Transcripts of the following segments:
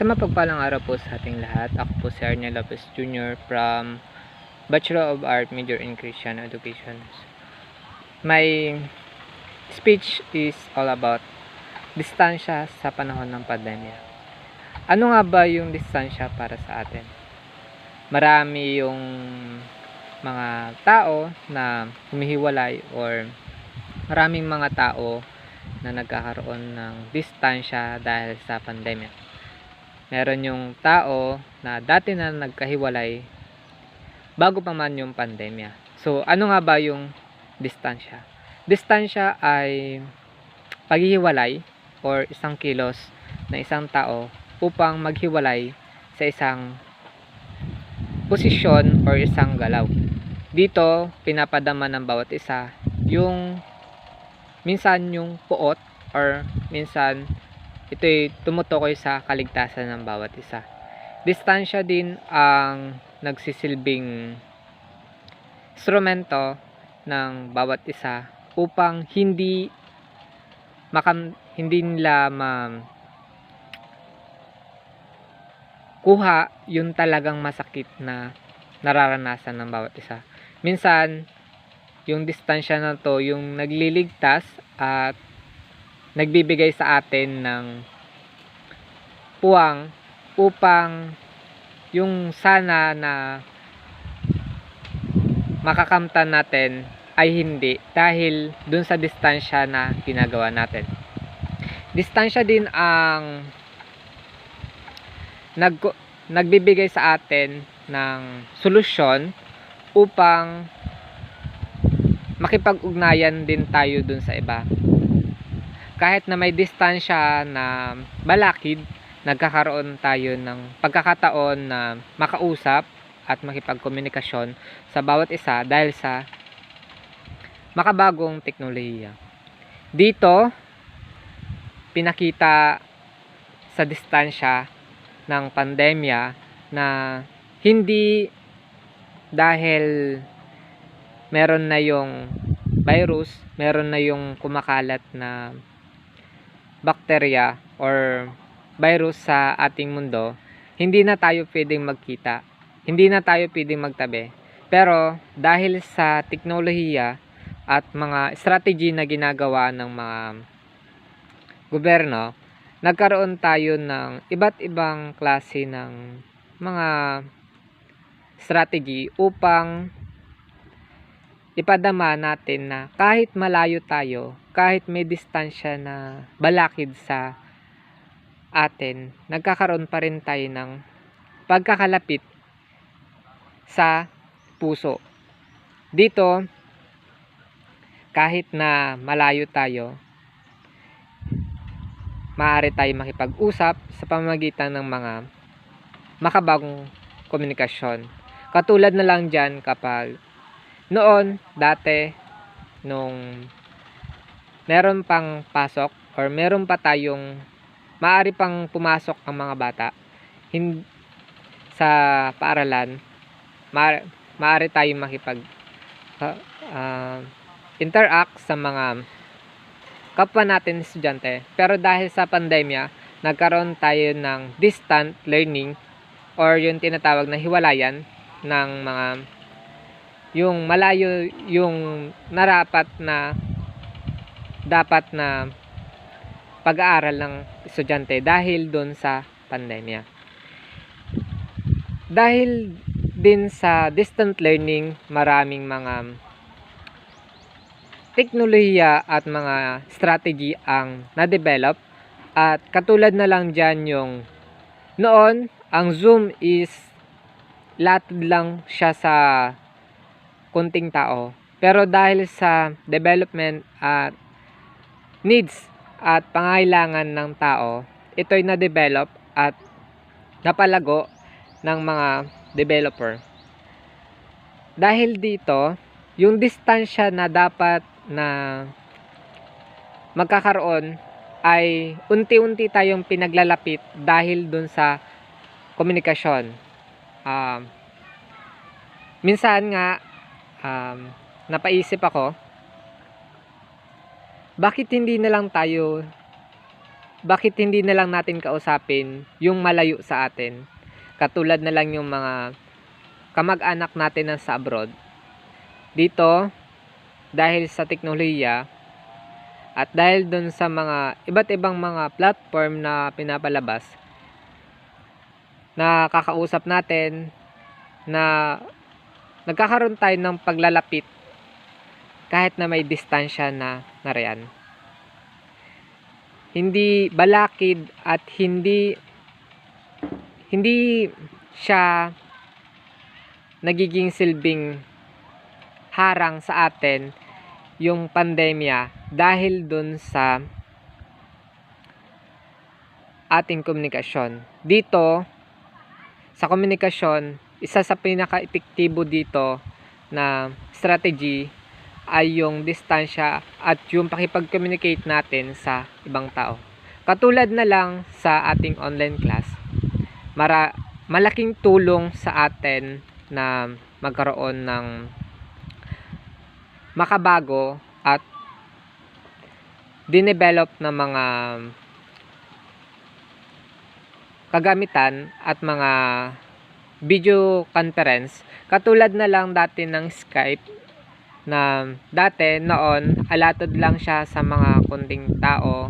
Isang mapagpalang araw po sa ating lahat. Ako po si Arnel Lopez Jr. from Bachelor of Art, major in Christian Education. My speech is all about distansya sa panahon ng pandemya. Ano nga ba yung distansya para sa atin? Marami yung mga tao na humihiwalay or maraming mga tao na nagkakaroon ng distansya dahil sa pandemya. Meron yung tao na dati na nagkahiwalay bago pa man yung pandemya. So, ano nga ba yung distansya? Distansya ay paghihiwalay or isang kilos na isang tao upang maghiwalay sa isang posisyon or isang galaw. Dito, pinapadama ng bawat isa yung minsan yung puot or minsan ito'y tumutukoy sa kaligtasan ng bawat isa. Distansya din ang nagsisilbing instrumento ng bawat isa upang hindi nila kuha yung talagang masakit na nararanasan ng bawat isa. Minsan, yung distansya na to yung nagliligtas at nagbibigay sa atin ng puwang upang yung sana na makakamtan natin ay hindi dahil dun sa distansya na ginagawa natin. Distansya din ang nagbibigay sa atin ng solusyon upang makipag-ugnayan din tayo dun sa iba. Kahit na may distansya na balakid, nagkakaroon tayo ng pagkakataon na makausap at makipagkomunikasyon sa bawat isa dahil sa makabagong teknolohiya. Dito, pinakita sa distansya ng pandemya na hindi dahil meron na yung virus, meron na yung kumakalat na bakterya or virus sa ating mundo, hindi na tayo pwedeng magkita, hindi na tayo pwedeng magtabi. Pero dahil sa teknolohiya at mga strategy na ginagawa ng mga gobyerno, nagkaroon tayo ng iba't ibang klase ng mga strategy upang ipadama natin na kahit malayo tayo, kahit may distansya na balakid sa atin, nagkakaroon pa rin tayo ng pagkakalapit sa puso. Dito, kahit na malayo tayo, maaari tayo makipag-usap sa pamamagitan ng mga makabagong komunikasyon. Katulad na lang dyan kapag noon, dati, nung meron pang pasok or meron pa tayong maaari pang pumasok ang mga bata sa paaralan, maaari tayong makipag interact sa mga kapwa natin estudyante. Pero dahil sa pandemya, nagkaroon tayo ng distant learning or yung tinatawag na hiwalayan ng mga yung malayo yung dapat na pag-aaral ng estudyante dahil doon sa pandemya. Dahil din sa distant learning, maraming mga teknolohiya at mga strategy ang na-develop at katulad na lang dyan yung noon, ang Zoom is latid lang siya sa kunting tao. Pero dahil sa development at needs at pangailangan ng tao, ito'y na-develop at napalago ng mga developer. Dahil dito, yung distansya na dapat na magkakaroon ay unti-unti tayong pinaglalapit dahil dun sa komunikasyon. Minsan nga, napaisip ako, bakit hindi na lang tayo bakit hindi na lang natin kausapin yung malayo sa atin? Katulad na lang yung mga kamag-anak natin na sa abroad. Dito, dahil sa teknolohiya at dahil dun sa mga iba't ibang mga platform na pinapalabas, na kakausap natin, na nagkakaroon tayo ng paglalapit kahit na may distansya na nariyan. Hindi balakid at hindi siya nagiging silbing harang sa atin yung pandemya dahil dun sa ating komunikasyon. Dito, sa komunikasyon, isa sa pinaka-epektibo dito na strategy ay yung distansya at yung pakipag-communicate natin sa ibang tao. Katulad na lang sa ating online class, malaking tulong sa atin na magkaroon ng makabago at dinevelop na mga kagamitan at mga video conference. Katulad na lang dati ng Skype, na dati noon allotted lang siya sa mga kunting tao,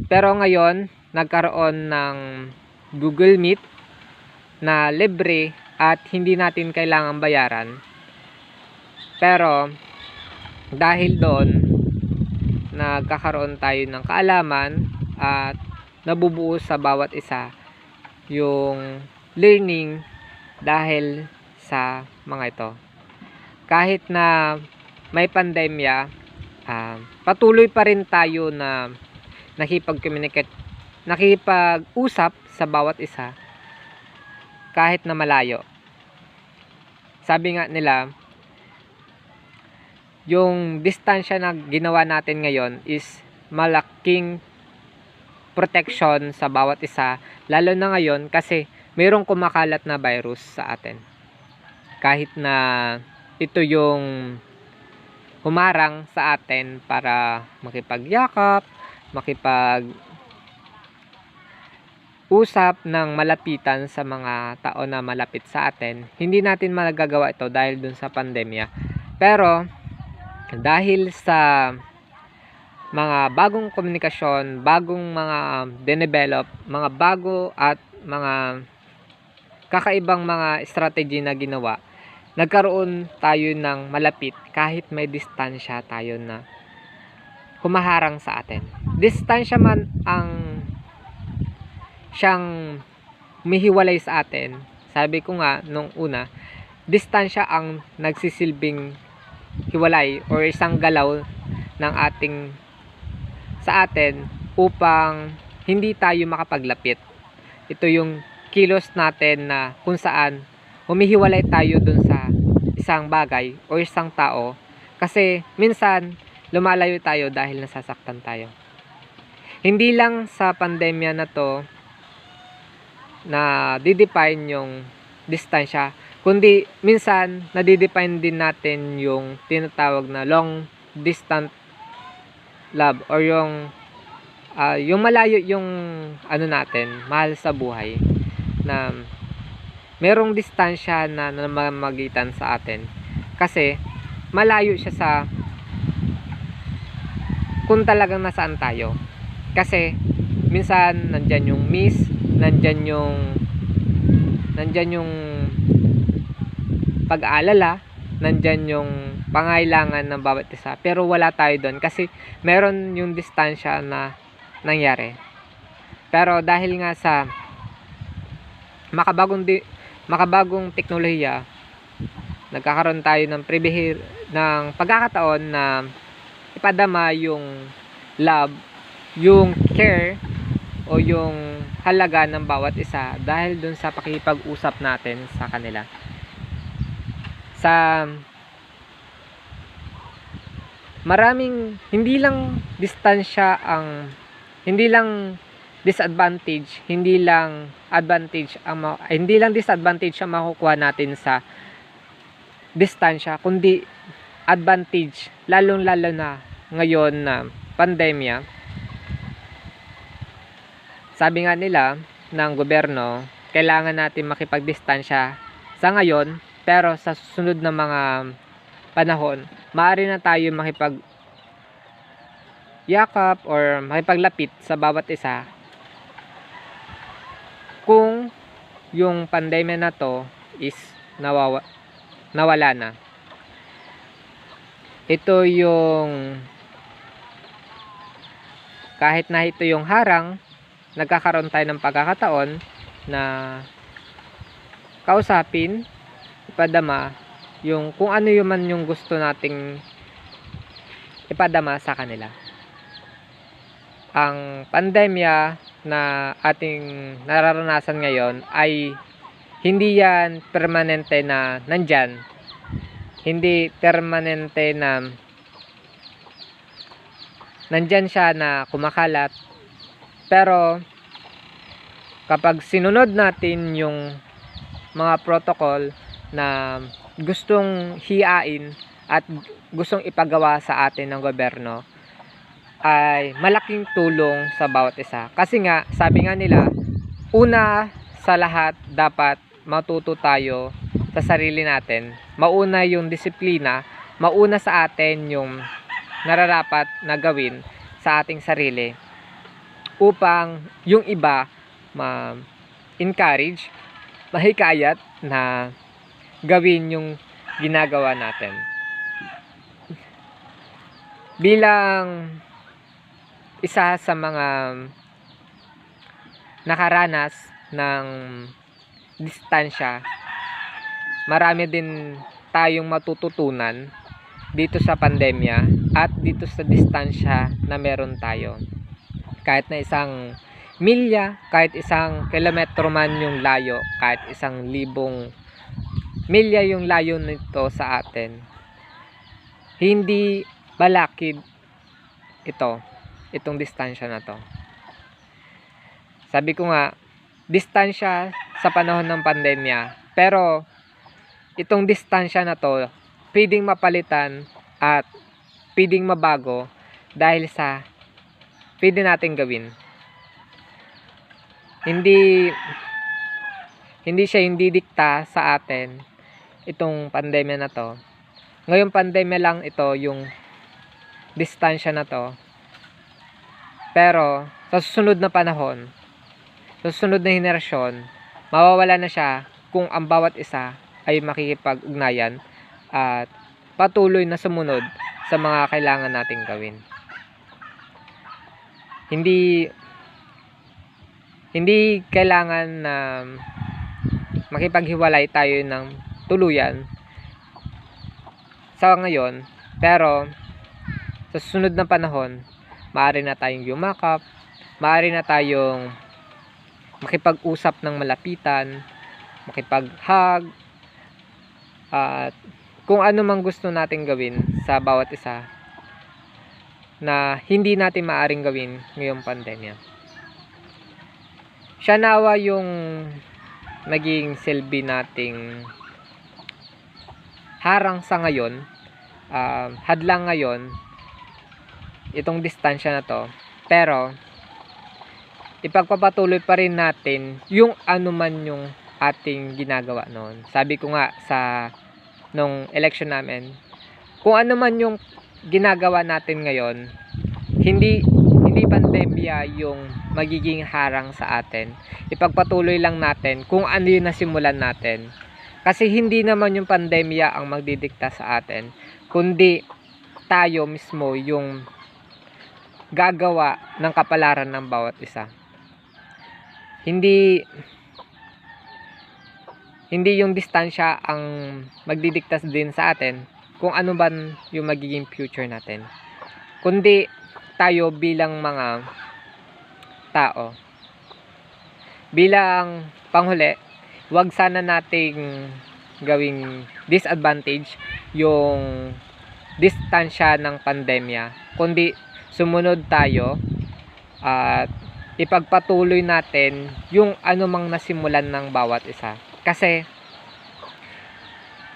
pero ngayon nagkaroon ng Google Meet na libre at hindi natin kailangang bayaran. Pero dahil doon nagkakaroon tayo ng kaalaman at nabubuo sa bawat isa yung learning dahil sa mga ito. Kahit na may pandemya, patuloy pa rin tayo na nakipag-usap sa bawat isa kahit na malayo. Sabi nga nila, yung distansya na ginawa natin ngayon is malaking protection sa bawat isa, lalo na ngayon kasi mayroong kumakalat na virus sa atin. Kahit na ito yung humarang sa atin para makipagyakap, makipag-usap ng malapitan sa mga tao na malapit sa atin, hindi natin magagawa ito dahil dun sa pandemya. Pero dahil sa mga bagong komunikasyon, bagong mga dinevelop, mga bago at mga kakaibang mga strategy na ginawa, nagkaroon tayo ng malapit kahit may distansya tayo na humaharang sa atin. Distansya man ang siyang humihiwalay sa atin. Sabi ko nga nung una, distansya ang nagsisilbing hiwalay or isang galaw ng ating sa atin upang hindi tayo makapaglapit. Ito yung kilos natin na kung saan humihiwalay tayo dun sa isang bagay o isang tao kasi minsan lumalayo tayo dahil nasasaktan tayo. Hindi lang sa pandemya na to na didefine yung distansya, kundi minsan nadidefine din natin yung tinatawag na long distance love or yung malayo yung natin, mahal sa buhay, na merong distansya na namamagitan sa atin kasi malayo siya sa kung talagang nasaan tayo. Kasi minsan nandyan yung miss, nandyan yung pag-aalala, nandyan yung pangailangan ng bawat isa, pero wala tayo doon kasi meron yung distansya na nangyari. Pero dahil nga sa makabagong teknolohiya, nagkakaroon tayo ng pagkakataon na ipadama yung love, yung care o yung halaga ng bawat isa dahil dun sa pakikipag-usap natin sa kanila. Sa maraming hindi lang disadvantage ang makukuha natin sa distansya, kundi advantage, lalong lalo na ngayon na pandemya. sabi nga nila ng gobyerno, kailangan natin makipagdistansya sa ngayon, pero sa susunod na mga panahon, maaari na tayo makipagyakap or makipaglapit sa bawat isa kung yung pandemya na to is nawala na. Ito yung kahit na ito yung harang, nagkakaroon tayo ng pagkakataon na kausapin, ipadama yung kung ano yung man yung gusto nating ipadama sa kanila. Ang pandemya na ating nararanasan ngayon ay hindi yan permanente na nandyan. Hindi permanente na nandyan siya na kumakalat. Pero kapag sinunod natin yung mga protocol na gustong hiyain at gustong ipagawa sa atin ng gobyerno, ay malaking tulong sa bawat isa. Kasi nga, sabi nga nila, una sa lahat dapat matuto tayo sa sarili natin. Mauna yung disiplina, mauna sa atin yung nararapat na gawin sa ating sarili upang yung iba ma-encourage, mahikayat na gawin yung ginagawa natin. Bilang isa sa mga nakaranas ng distansya, marami din tayong matututunan dito sa pandemya at dito sa distansya na meron tayo. Kahit na 1,000 milya, kahit 1 kilometro man yung layo, kahit 1,000 milya yung layo nito sa atin, hindi balakid itong distansya na to. Sabi ko nga, distansya sa panahon ng pandemya, pero itong distansya na to pwedeng mapalitan at pwedeng mabago dahil sa pwede natin gawin. Hindi siya hindi dikta sa atin itong pandemya na to. Ngayong pandemya lang ito yung distansya na to. Pero sa susunod na panahon, sa susunod na henerasyon, mawawala na siya kung ang bawat isa ay makikipag-ugnayan at patuloy na sumunod sa mga kailangan nating gawin. Hindi kailangan na makipaghiwalay tayo ng tuluyan sa ngayon, pero sa susunod na panahon, maaari na tayong yumakap, maaari na tayong makipag-usap ng malapitan, makipag-hug, at kung ano mang gusto nating gawin sa bawat isa na hindi natin maaring gawin ngayong pandemya. Siya nawa yung naging silbi nating harang sa ngayon, hadlang ngayon, itong distansya na to. Pero ipagpapatuloy pa rin natin yung anuman yung ating ginagawa noon. Sabi ko nga nung election namin, kung ano man yung ginagawa natin ngayon, hindi pandemya yung magiging harang sa atin. Ipagpatuloy lang natin kung ano yung nasimulan natin. Kasi hindi naman yung pandemya ang magdidikta sa atin, kundi tayo mismo yung gagawa ng kapalaran ng bawat isa. Hindi yung distansya ang magdidikta din sa atin kung ano ba yung magiging future natin, kundi tayo bilang mga tao. Bilang panghuli, wag sana nating gawing disadvantage yung distansya ng pandemya, kundi sumunod tayo at ipagpatuloy natin yung anumang nasimulan ng bawat isa. Kasi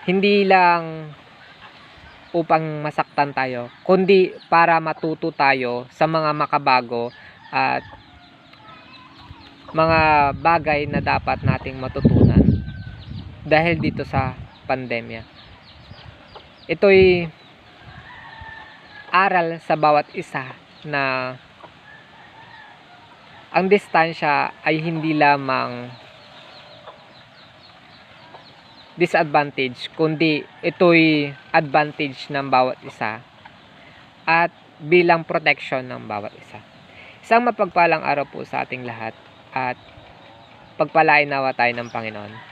hindi lang upang masaktan tayo, kundi para matuto tayo sa mga makabago at mga bagay na dapat nating matutunan dahil dito sa pandemya. Ito'y aral sa bawat isa na ang distansya ay hindi lamang disadvantage, kundi ito'y advantage ng bawat isa at bilang protection ng bawat isa. Isang mapagpalang araw po sa ating lahat at pagpalain nawa tayo ng Panginoon.